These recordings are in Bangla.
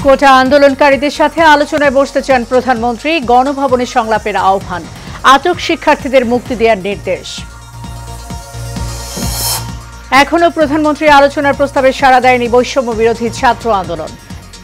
কোটা আন্দোলনকারীদের সাথে আলোচনায় বসতে চান প্রধানমন্ত্রী। গণভবনে সংলাপের আহ্বান। আটক শিক্ষার্থীদের মুক্তি দেওয়ার নির্দেশ। এখনো প্রধানমন্ত্রীর আলোচনার প্রস্তাবে সাড়া দেয়নি বৈষম্য বিরোধী ছাত্র আন্দোলন।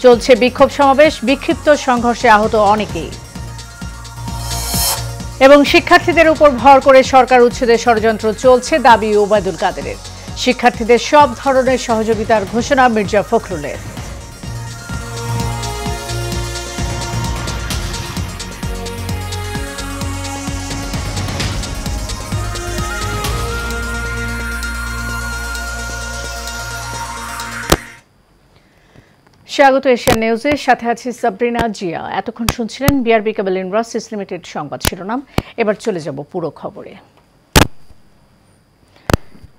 চলছে বিক্ষোভ সমাবেশ, বিক্ষিপ্ত সংঘর্ষে আহত অনেকেই। এবং শিক্ষার্থীদের উপর ভর করে সরকার উচ্ছেদের ষড়যন্ত্র চলছে, দাবি ওবায়দুল কাদেরের। শিক্ষার্থীদের সব ধরনের সহযোগিতার ঘোষণা মির্জা ফখরুলের। স্বাগত এশিয়ান নিউজের সাথে আছি সাবরিনা জিয়া। এতক্ষণ শুনছিলেন বিআরবি কেবল ইনভার্সিস লিমিটেড সংবাদ শিরোনাম। এবার চলে যাব পুরো খবরে।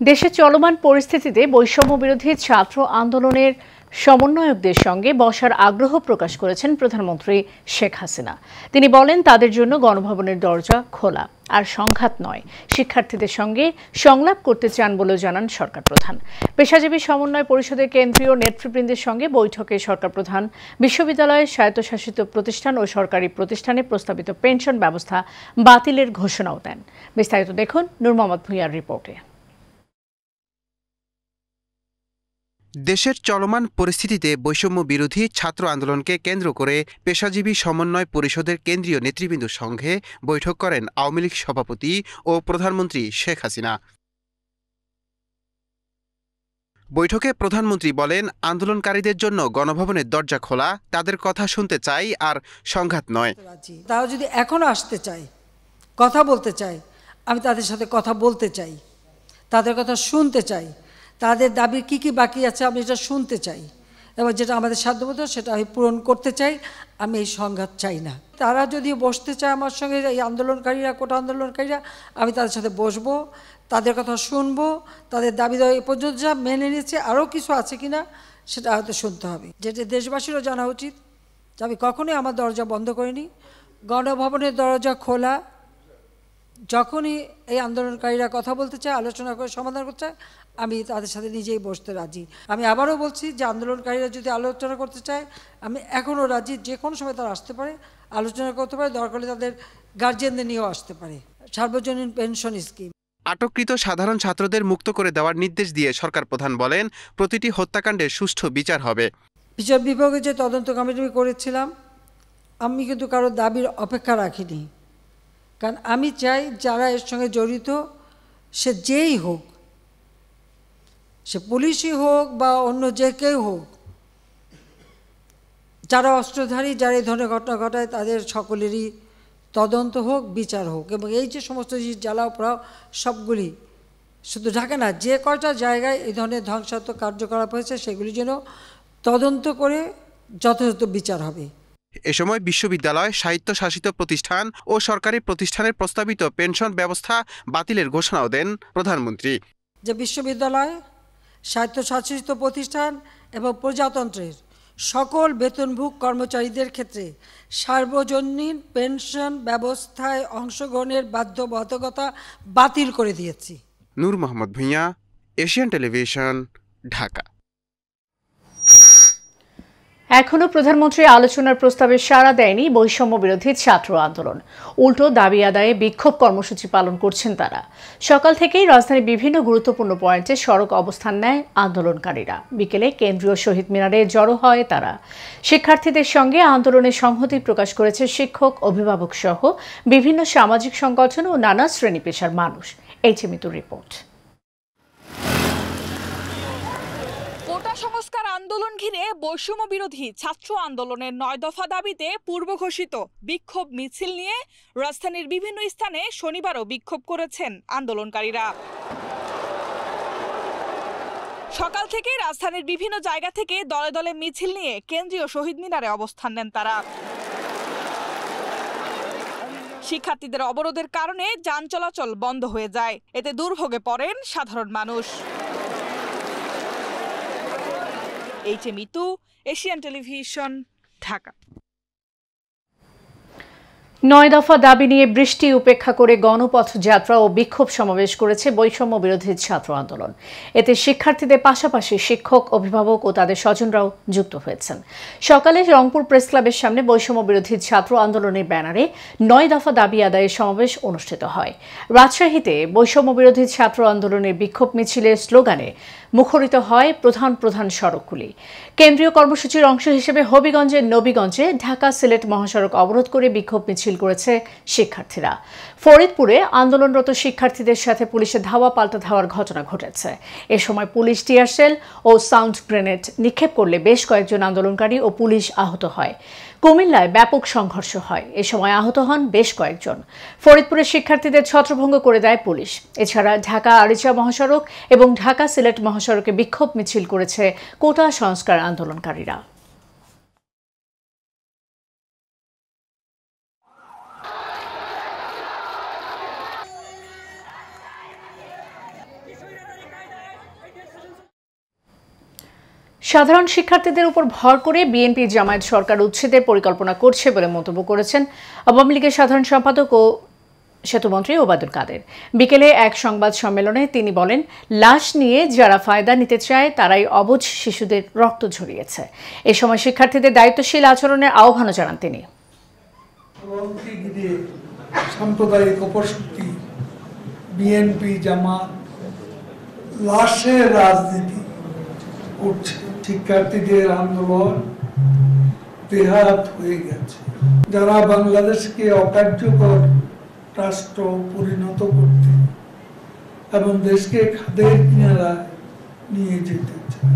দেশে চলমান পরিস্থিতিতে বৈষম্য বিরোধী ছাত্র আন্দোলনের সমন্বয়কদের সঙ্গে বসার আগ্রহ প্রকাশ করেছেন প্রধানমন্ত্রী শেখ হাসিনা। তিনি বলেন, তাদের জন্য গণভবনের দরজা খোলা, আর সংঘাত নয়। শিক্ষার্থীদের সঙ্গে সংলাপ করতে চান বলেও জানান সরকার প্রধান। পেশাজীবী সমন্বয় পরিষদের কেন্দ্রীয় নেতৃবৃন্দের সঙ্গে বৈঠকে সরকার প্রধান বিশ্ববিদ্যালয়, স্বায়ত্তশাসিত প্রতিষ্ঠান ও সরকারি প্রতিষ্ঠানে প্রস্তাবিত পেনশন ব্যবস্থা বাতিলের ঘোষণাও দেন। বিস্তারিত দেখুন নূর মোহাম্মদ ভূঁইয়ার রিপোর্টে। দেশের চলমান পরিস্থিতিতে বৈষম্য বিরোধী ছাত্র আন্দোলনকে কেন্দ্র করে পেশাজীবী সমন্বয় পরিষদের কেন্দ্রীয় নেতৃবৃন্দের সঙ্গে বৈঠক করেন আওয়ামী লীগ সভাপতি ও প্রধানমন্ত্রী শেখ হাসিনা। বৈঠকে প্রধানমন্ত্রী বলেন, আন্দোলনকারীদের জন্য গণভবনের দরজা খোলা, তাদের কথা শুনতে চাই, আর সংঘাত নয়। তারা যদি এখনো আসতে চায়, কথা বলতে চায়, আমি তাদের সাথে কথা বলতে চাই, তাদের কথা শুনতে চাই, তাদের দাবি কি কি বাকি আছে আমি এটা শুনতে চাই, এবং যেটা আমাদের সাধ্যমতো সেটা আমি পূরণ করতে চাই। আমি এই সংঘাত চাই না। তারা যদি বসতে চায় আমার সঙ্গে, এই আন্দোলনকারীরা, কোটা আন্দোলনকারীরা, আমি তাদের সাথে বসবো, তাদের কথা শুনবো, তাদের দাবি দেওয়া এ পর্যন্ত যা মেনে নিয়েছে আরও কিছু আছে কিনা সেটা হয়তো শুনতে হবে। যেটা দেশবাসীরও জানা উচিত যে আমি কখনোই আমার দরজা বন্ধ করিনি। গণভবনের দরজা খোলা। যখনই এই আন্দোলনকারীরা কথা বলতে চায়, আলোচনা করে সমাধান করতে চায়, আমি তাদের সাথে নিজেই বসতে রাজি। আমি আবারও বলছি যে আন্দোলনকারীরা যদি আলোচনা করতে চায়, আমি এখনও রাজি। যে কোনো সময় তারা আসতে পারে, আলোচনা করতে পারে, দরকার হলে তাদের গার্জিয়ানদের নিয়েও আসতে পারে। সার্বজনীন পেনশন স্কিম। আটককৃত সাধারণ ছাত্রদের মুক্ত করে দেওয়ার নির্দেশ দিয়ে সরকার প্রধান বলেন, প্রতিটি হত্যাকাণ্ডের সুষ্ঠু বিচার হবে। বিচার বিভাগে যে তদন্ত কমিটি করেছিলাম, আমি কিন্তু কারো দাবির অপেক্ষা রাখিনি। কারণ আমি চাই যারা এর সঙ্গে জড়িত, সে যেই হোক, সে পুলিশই হোক বা অন্য যে কেউ হোক, যারা অস্ত্রধারী, যারা এই ধরনের ঘটনা ঘটায়, তাদের সকলেরই তদন্ত হোক, বিচার হোক। এবং এই যে সমস্ত জিনিস জ্বালাও পোড়াও সবগুলি, শুধু ঢাকা না, যে কয়টা জায়গায় এই ধরনের ধ্বংসাত্মক কার্যকলাপ হয়েছে সেগুলি যেন তদন্ত করে যথাযথ বিচার হবে। এ সময় বিশ্ববিদ্যালয়, স্বায়ত্তশাসিত প্রতিষ্ঠান ও সরকারি প্রতিষ্ঠানের প্রস্তাবিত পেনশন ব্যবস্থা বাতিলের ঘোষণাও দেন প্রধানমন্ত্রী। যে বিশ্ববিদ্যালয়, স্বায়ত্তশাসিত প্রতিষ্ঠান এবং প্রজাতন্ত্রের সকল বেতনভোগ কর্মচারীদের ক্ষেত্রে সার্বজনীন পেনশন ব্যবস্থায় অংশগ্রহণের বাধ্যবাধকতা বাতিল করে দিয়েছি। নূর মোহাম্মদ ভূঁইয়া, এশিয়ান টেলিভিশন, ঢাকা। এখনো প্রধানমন্ত্রী আলোচনার প্রস্তাবে সাড়া দেয়নি বৈষম্য বিরোধী ছাত্র আন্দোলন। উল্টো দাবি আদায়ে বিক্ষোভ কর্মসূচি পালন করছেন তারা। সকাল থেকেই রাজধানীর বিভিন্ন গুরুত্বপূর্ণ পয়েন্টে সড়ক অবস্থান নেয় আন্দোলনকারীরা। বিকেলে কেন্দ্রীয় শহীদ মিনারে জড়ো হয় তারা। শিক্ষার্থীদের সঙ্গে আন্দোলনে সংহতি প্রকাশ করেছে শিক্ষক, অভিভাবক সহ বিভিন্ন সামাজিক সংগঠন ও নানা শ্রেণী পেশার মানুষ। এইচএমিতুর রিপোর্ট। কোটা সংস্কার আন্দোলন ঘিরে বৈষম্য বিরোধী ছাত্র আন্দোলনের ৯ দফা দাবিতে পূর্ব ঘোষিত বিক্ষোভ মিছিল নিয়ে রাজধানীর বিভিন্ন স্থানে শনিবারও বিক্ষোভ করেছেন আন্দোলনকারীরা। সকাল থেকে রাজধানীর বিভিন্ন জায়গা থেকে দলে দলে মিছিল নিয়ে কেন্দ্রীয় শহীদ মিনারে অবস্থান নেন তারা। শিক্ষার্থীদের অবরোধের কারণে যান চলাচল বন্ধ হয়ে যায়, এতে দুর্ভোগে পড়েন সাধারণ মানুষ। এইচএমিতু, এশিয়ান টেলিভিশন, ঢাকা। নয় দফা দাবি নিয়ে বৃষ্টি উপেক্ষা করে গণপথ যাত্রা ও বিক্ষোভ সমাবেশ করেছে বৈষম্য বিরোধী ছাত্র আন্দোলন। এতে শিক্ষার্থীদের পাশাপাশি শিক্ষক, অভিভাবক ও তাদের স্বজনরাও যুক্ত হয়েছেন। সকালে রংপুর প্রেস ক্লাবের সামনে বৈষম্য বিরোধী ছাত্র আন্দোলনের ব্যানারে ৯ দফা দাবি আদায়ের সমাবেশ অনুষ্ঠিত হয়। রাজশাহীতে বৈষম্য বিরোধী ছাত্র আন্দোলনের বিক্ষোভ মিছিলের স্লোগানে মুখরিত হয় প্রধান প্রধান সড়কগুলি। কেন্দ্রীয় কর্মসূচির অংশ হিসেবে হবিগঞ্জের নবীগঞ্জে ঢাকা সিলেট মহাসড়ক অবরোধ করে বিক্ষোভ মিছিল করেছে শিক্ষার্থীরা। ফরিদপুরে আন্দোলনরত শিক্ষার্থীদের সাথে পুলিশের ধাওয়া পাল্টা ধাওয়ার ঘটনা ঘটেছে। এ সময় পুলিশ টিয়ার শেল ও সাউন্ড গ্রেনেড নিক্ষেপ করলে বেশ কয়েকজন আন্দোলনকারী ও পুলিশ আহত হয়। কুমিল্লায় ব্যাপক সংঘর্ষ হয়। এ সময় আহত হন বেশ কয়েকজন। ফরিদপুরের শিক্ষার্থীদের ছত্রভঙ্গ করে দেয় পুলিশ। এছাড়া ঢাকা আরিচা মহাসড়ক এবং ঢাকা সিলেট মহাসড়কে বিক্ষোভ মিছিল করেছে কোটা সংস্কার আন্দোলনকারীরা। সাধারণ শিক্ষার্থীদের উপর ভর করে বিএনপি জামায়াত সরকার উচ্ছেদের পরিকল্পনা করছে বলে মন্তব্য করেছেন আওয়ামী লীগের সাধারণ সম্পাদক ও সেতুমন্ত্রী ওবায়দুল কাদের। বিকেলে এক সংবাদ সম্মেলনে তিনি বলেন, লাশ নিয়ে যারা ফায়দা নিতে চায় তারাই অবুঝ শিশুদের রক্ত ঝরিয়েছে। এ সময় শিক্ষার্থীদের দায়িত্বশীল আচরণের আহ্বানও জানান তিনি। সাম্প্রদায়িক অপশক্তি বিএনপি জামাত লাশের রাজনীতি করছে। শিক্ষার্থীদের আন্দোলন বেহাত হয়ে গেছে। যারা বাংলাদেশকে অকার্যকর রাষ্ট্র পরিণত করতে এবং দেশকে খাদের কিনারায় নিয়ে যেতে চায়।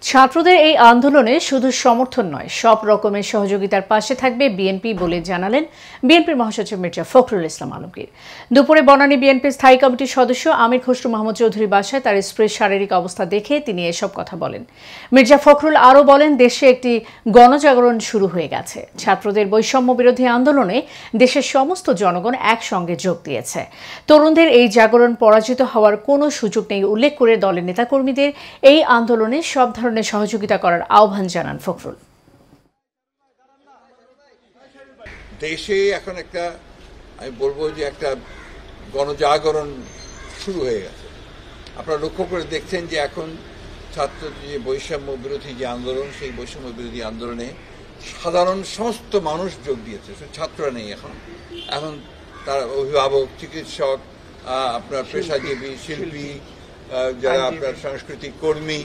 ছাত্রদের এই আন্দোলনে শুধু সমর্থন নয়, সব রকমের সহযোগিতার পাশে থাকবে বিএনপি বলে জানালেন বিএনপির মহাসচিব মির্জা ফখরুল ইসলাম আলমগীর। দুপুরে বনানী বিএনপির স্থায়ী কমিটির সদস্য আমির খসরু মাহমুদ চৌধুরীর বাসায় তার স্ত্রীর শারীরিক অবস্থা দেখে তিনি এসব কথা বলেন। মির্জা ফখরুল আরও বলেন, দেশে একটি গণজাগরণ শুরু হয়ে গেছে। ছাত্রদের বৈষম্য বিরোধী আন্দোলনে দেশের সমস্ত জনগণ একসঙ্গে যোগ দিয়েছে। তরুণদের এই জাগরণ পরাজিত হওয়ার কোনো সুযোগ নেই উল্লেখ করে দলের নেতাকর্মীদের এই আন্দোলনে সব ধরনের সহযোগিতা করার আহ্বান জানান ফখরুল। দেশে এখন একটা, আমি বলবো যে একটা গণজাগরণ শুরু হয়ে গেছে। আপনারা লক্ষ্য করে দেখছেন যে এখন ছাত্র যে বৈষম্য বিরোধী যে আন্দোলন, সেই বৈষম্য বিরোধী আন্দোলনে সাধারণ সমস্ত মানুষ যোগ দিয়েছে, শুধু ছাত্ররা নেই। এখন তারা অভিভাবক, চিকিৎসক, আপনার পেশাজীবী, শিল্পী, যারা আপনার সাংস্কৃতিক কর্মী,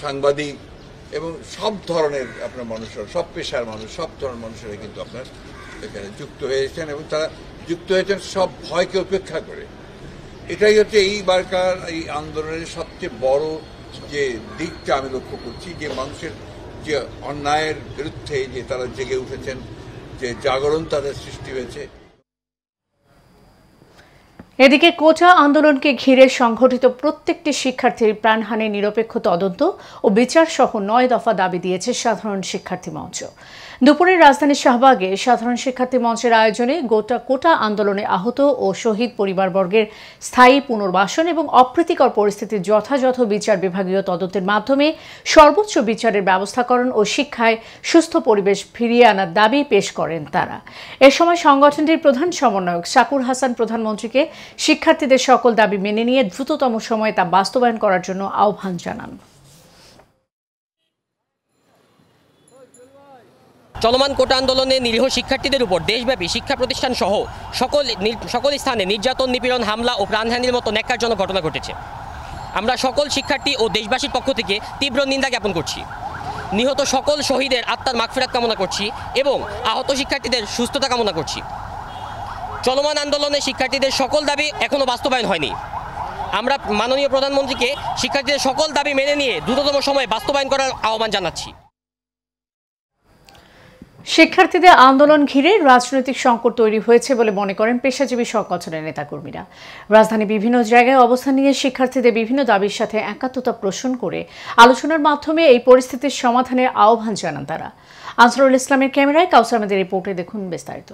সাংবাদিক এবং সব ধরনের আপনার মানুষরা, সব পেশার মানুষ, সব ধরনের মানুষেরা কিন্তু আপনার এখানে যুক্ত হয়েছেন এবং তারা যুক্ত হয়েছেন সব ভয়কে উপেক্ষা করে। এটাই হচ্ছে এইবারকার এই আন্দোলনের সবচেয়ে বড় যে দিকটা আমি লক্ষ্য করছি, যে মানুষের যে অন্যায়ের বিরুদ্ধে যে তারা জেগে উঠেছেন, যে জাগরণ তাদের সৃষ্টি হয়েছে। এদিকে কোটা আন্দোলনকে ঘিরে সংঘটিত প্রত্যেকটি শিক্ষার্থীর প্রাণহানির নিরপেক্ষ তদন্ত ও বিচার সহ ৯ দফা দাবি দিয়েছে সাধারণ শিক্ষার্থী মঞ্চ। দুপুরে রাজধানীর শাহবাগে সাধারণ শিক্ষার্থী মঞ্চের আয়োজনে কোটা আন্দোলনে আহত ও শহীদ পরিবারবর্গের স্থায়ী পুনর্বাসন এবং অপ্রীতিকর পরিস্থিতির যথাযথ বিচার বিভাগীয় তদন্তের মাধ্যমে সর্বোচ্চ বিচারের ব্যবস্থাকরণ ও শিক্ষায় সুস্থ পরিবেশ ফিরিয়ে আনার দাবি পেশ করেন তারা। এ সময় সংগঠনটির প্রধান সমন্বয়ক শাকুর হাসান প্রধানমন্ত্রীকে শিক্ষার্থীদের সকল দাবি মেনে নিয়ে দ্রুততম সময়ে তা বাস্তবায়ন করার জন্য আহ্বান জানান। চলমান কোটা আন্দোলনে নিরীহ শিক্ষার্থীদের উপর দেশব্যাপী শিক্ষা প্রতিষ্ঠান সহ সকল স্থানে নির্যাতন, নিপীড়ন, হামলা ও প্রাণহানির মতো ন্যাক্কারজনক ঘটনা ঘটেছে। আমরা সকল শিক্ষার্থী ও দেশবাসীর পক্ষ থেকে তীব্র নিন্দা জ্ঞাপন করছি। নিহত সকল শহীদের আত্মার মাগফিরাত কামনা করছি এবং আহত শিক্ষার্থীদের সুস্থতা কামনা করছি। চলমান আন্দোলনে শিক্ষার্থীদের সকল দাবি এখনও বাস্তবায়ন হয়নি। আমরা মাননীয় প্রধানমন্ত্রীকে শিক্ষার্থীদের সকল দাবি মেনে নিয়ে দ্রুততম সময়ে বাস্তবায়ন করার আহ্বান জানাচ্ছি। শিক্ষার্থীদের আন্দোলন ঘিরে রাজনৈতিক সংকট তৈরি হয়েছে বলে মনে করেন পেশাজীবী সংগঠনের নেতাকর্মীরা। রাজধানী বিভিন্ন জায়গায় অবস্থান নিয়ে শিক্ষার্থীদের বিভিন্ন দাবির সাথে একাত্মতা পোষণ করে আলোচনার মাধ্যমে এই পরিস্থিতির সমাধানের আহ্বান জানান তারা। আনসারুল ইসলামের ক্যামেরায় কাউসার আহমেদের রিপোর্টে দেখুন বিস্তারিত।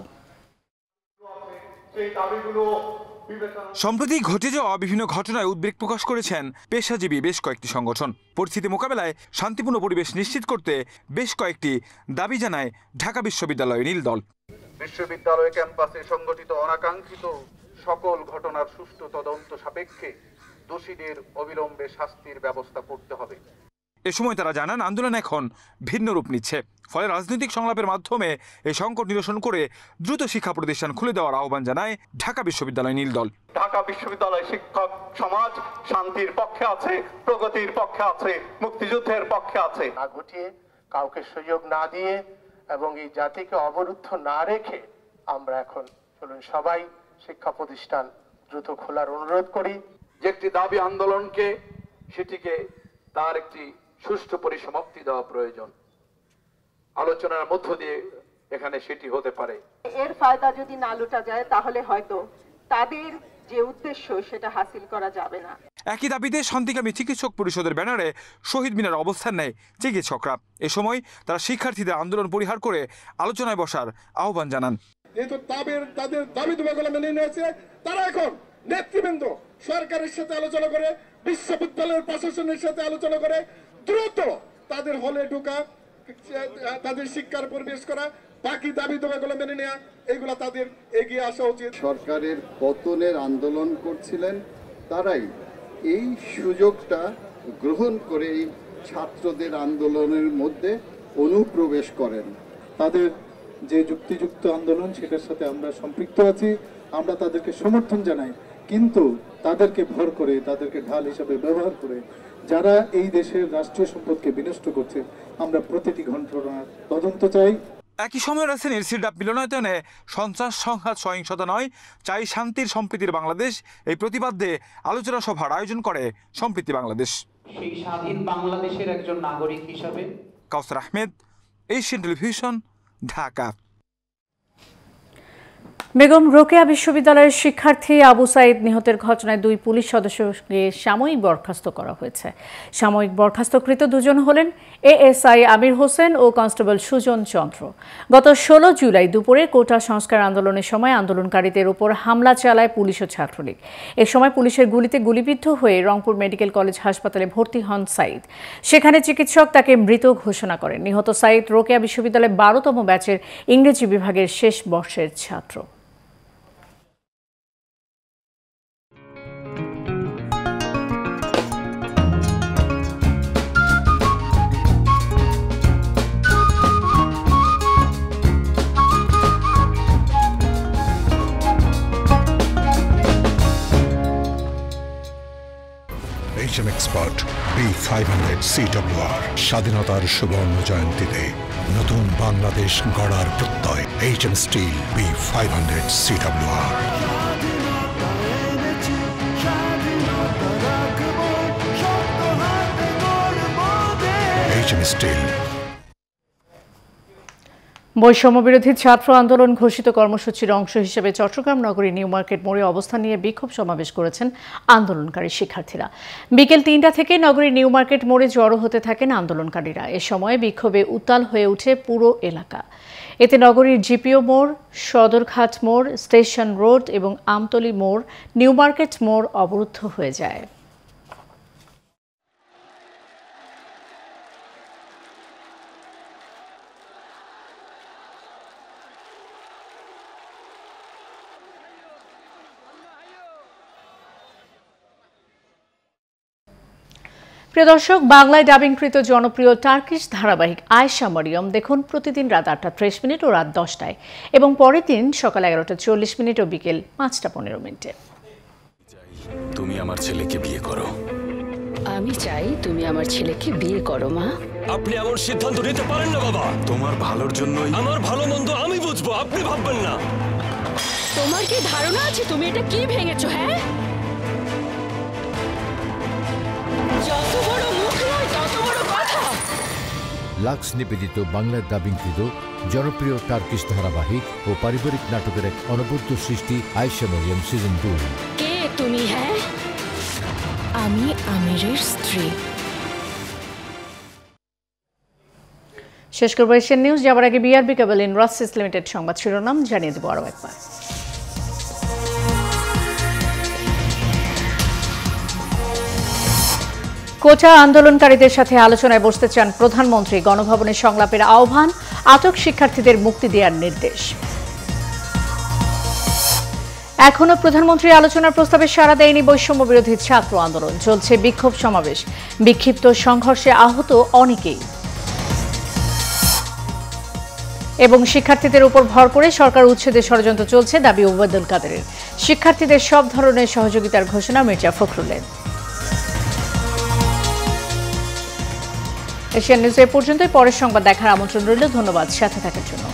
সম্প্রতি ঘটে যাওয়া বিভিন্ন ঘটনায় উদ্বেগ প্রকাশ করেছেন পেশাজীবী বেশ কয়েকটি সংগঠন। পরিস্থিতি মোকাবেলায় শান্তিপূর্ণ পরিবেশ নিশ্চিত করতে বেশ কয়েকটি দাবি জানায় ঢাকা বিশ্ববিদ্যালয় নীল দল। বিশ্ববিদ্যালয় ক্যাম্পাসে সংঘটিত অনাকাঙ্ক্ষিত সকল ঘটনার সুষ্ঠু তদন্ত সাপেক্ষে দোষীদের অবিলম্বে শাস্তির ব্যবস্থা করতে হবে। এ সময় তারা জানান আন্দোলন এখন ভিন্ন রূপ নিচ্ছে, ফলে রাজনৈতিক সংলাপের মাধ্যমে এই সংকট নিরসন করে দ্রুত শিক্ষা প্রতিষ্ঠান খুলে দেওয়ার আহ্বান জানায় ঢাকা বিশ্ববিদ্যালয় নীল দল। ঢাকা বিশ্ববিদ্যালয় শিক্ষক সমাজ শান্তির পক্ষে আছে, প্রগতির পক্ষে আছে, মুক্তিযুদ্ধের পক্ষে আছে। না ঘটিয়ে, কাউকে সুযোগ না দিয়ে এবং এই জাতিকে অবরুদ্ধ না রেখে আমরা এখন চলুন সবাই শিক্ষা প্রতিষ্ঠান দ্রুত খোলার অনুরোধ করি। যে একটি দাবি আন্দোলনকে সেটিকে তার একটি সুষ্ঠু পরিসমাপ্তি দেওয়া প্রয়োজন। আলোচনার মধ্য দিয়ে এখানে সেটি হতে পারে। এর ফায়দা যদি না লুটা যায় তাহলে হয়তো তাদের যে উদ্দেশ্য সেটা হাসিল করা যাবে না। একই দাবিতে শান্তিকামী চিকিৎসক পরিষদের ব্যানারে শহীদ মিনার অবস্থান নেয় চিকিৎসকরা। এ সময় তারা শিক্ষার্থীদের আন্দোলন পরিহার করে আলোচনায় বসার আহ্বান জানান। যেহেতু তাদের দাবি দুবাগুলো মেনে নিয়েছে, তারা এখন নেতৃবৃন্দ সরকারের সাথে আলোচনা করে, বিশ্ববিদ্যালয়ের প্রশাসনের সাথে আলোচনা করে দ্রুত তাদের হলে ঢোকা, তাদের শিক্ষার পরিবেশ করা, বাকি দাবি দাবাগুলো মেনে নেওয়া, এগুলো তাদের এগিয়ে আসা উচিত। সরকারের পতনের আন্দোলন করছিলেন তারাই এই সুযোগটা গ্রহণ করে এই ছাত্রদের আন্দোলনের মধ্যে অনুপ্রবেশ করেন। তাদের যে যুক্তিযুক্ত আন্দোলন সেটার সাথে আমরা সম্পৃক্ত আছি, আমরা তাদেরকে সমর্থন জানাই, কিন্তু তাদেরকে ভর করে, তাদেরকে ঢাল হিসাবে ব্যবহার করে যারা এই দেশের রাষ্ট্রীয় সম্পদকে বিনষ্ট করছে, আমরা প্রতিটি ঘটনার তদন্ত চাই। একই সময় রাজধানীর সিরডাপ মিলনায়তনে সন্ত্রাস সংঘাত সহিংসতা নয়, চাই শান্তির সম্প্রীতির বাংলাদেশ এই প্রতিবাদে আলোচনা সভার আয়োজন করে সম্প্রীতি বাংলাদেশ। সেই স্বাধীন বাংলাদেশের একজন নাগরিক হিসাবে কাউসার আহমেদ, এশিয়ান টেলিভিশন, ঢাকা। বেগম রোকেয়া বিশ্ববিদ্যালয়ের শিক্ষার্থী আবু সাইদ নিহতের ঘটনায় 2 পুলিশ সদস্যকে সাময়িক বরখাস্ত করা হয়েছে। সাময়িক বরখাস্তকৃত দুজন হলেন এএসআই আমির হোসেন ও কনস্টেবল সুজন চন্দ্র। গত 16 জুলাই দুপুরে কোটা সংস্কার আন্দোলনের সময় আন্দোলনকারীদের উপর হামলা চালায় পুলিশ ও ছাত্রলীগ। এ সময় পুলিশের গুলিতে গুলিবিদ্ধ হয়ে রংপুর মেডিকেল কলেজ হাসপাতালে ভর্তি হন সাইদ। সেখানে চিকিৎসক তাকে মৃত ঘোষণা করেন। নিহত সাইদ রোকেয়া বিশ্ববিদ্যালয়ের 12তম ব্যাচের ইংরেজি বিভাগের শেষ বর্ষের ছাত্র। HM Expert B500 CWR স্বাধীনতার সুবর্ণ জয়ন্তীতে নতুন বাংলাদেশ গড়ার প্রত্যয়। HM Steel B500 CWR। HM Steel। বৈষম্য বিরোধী ছাত্র আন্দোলন ঘোষিত কর্মসূচির অংশ হিসেবে চট্টগ্রাম নগরীর নিউ মার্কেট মোড়ে অবস্থান নিয়ে বিক্ষোভ সমাবেশ করেছেন আন্দোলনকারী শিক্ষার্থীরা। বিকেল 3টা থেকে নগরীর নিউ মার্কেট মোড়ে জড়ো হতে থাকেন আন্দোলনকারীরা। এ সময় বিক্ষোভে উত্তাল হয়ে ওঠে পুরো এলাকা। এতে নগরীর জিপিও মোড়, সদরঘাট মোড়, স্টেশন রোড এবং আমতলী মোড়, নিউ মার্কেট মোড় অবরুদ্ধ হয়ে যায়। প্রিয় দর্শক, বাংলায় ডাবিংকৃত জনপ্রিয় টার্কিশ ধারাবাহিক আয়েশা মরিয়ম দেখুন প্রতিদিন রাত 8:30 ও রাত 10টায় এবং পরের দিন সকাল 11:40 ও বিকেল 5:15। তুমি আমার ছেলেকে বিয়ে করো। আমি চাই তুমি আমার ছেলেকে বিয়ে করো মা। আপনি এমন সিদ্ধান্ত নিতে পারেন না বাবা। তোমার ভালোর জন্যই। আমার ভালো মন্দ আমি বুঝবো, আপনি ভাববেন না। তোমার কি ধারণা আছে তুমি এটা কি ভেঙেছো? হ্যাঁ, যত বড় মুখ নয় তত বড় কথা। লাক্স নিবেদিত বাংলায় ডাবিংকৃত জনপ্রিয় টার্কিশ ধারাবাহিক ও পারিবারিক নাটকের এক অনবদ্য সৃষ্টি আয়েশা মরিয়ম সিজন 2। কে তুমি? হ্যাঁ, আমি আমিরের স্ত্রী। শেষ করব এশিয়ান নিউজ। যাবার আগে বিআরবি কেবল ইন্ডাস্ট্রিজ লিমিটেড সংবাদ শিরোনাম জানিয়ে দেব আরও একবার। কোটা আন্দোলনকারীদের সাথে আলোচনায় বসতে চান প্রধানমন্ত্রী। গণভবনে সংলাপের আহ্বান, আটক শিক্ষার্থীদের মুক্তি দেওয়ার নির্দেশ। এখনো প্রধানমন্ত্রীর আলোচনার প্রস্তাবে সাড়া দেয়নি বৈষম্য বিরোধী ছাত্র আন্দোলন। চলছে বিক্ষোভ সমাবেশ, বিক্ষিপ্ত সংঘর্ষে আহত অনেকেই। এবং শিক্ষার্থীদের উপর ভর করে সরকার উচ্ছেদের ষড়যন্ত্র চলছে, দাবি ওবায়দুল কাদেরের। শিক্ষার্থীদের সব ধরনের সহযোগিতার ঘোষণা মির্জা ফখরুলের। এশিয়ান নিউজ এ পর্যন্তই। পরের সংবাদ দেখার আমন্ত্রণ রইল। ধন্যবাদ সাথে থাকার জন্য।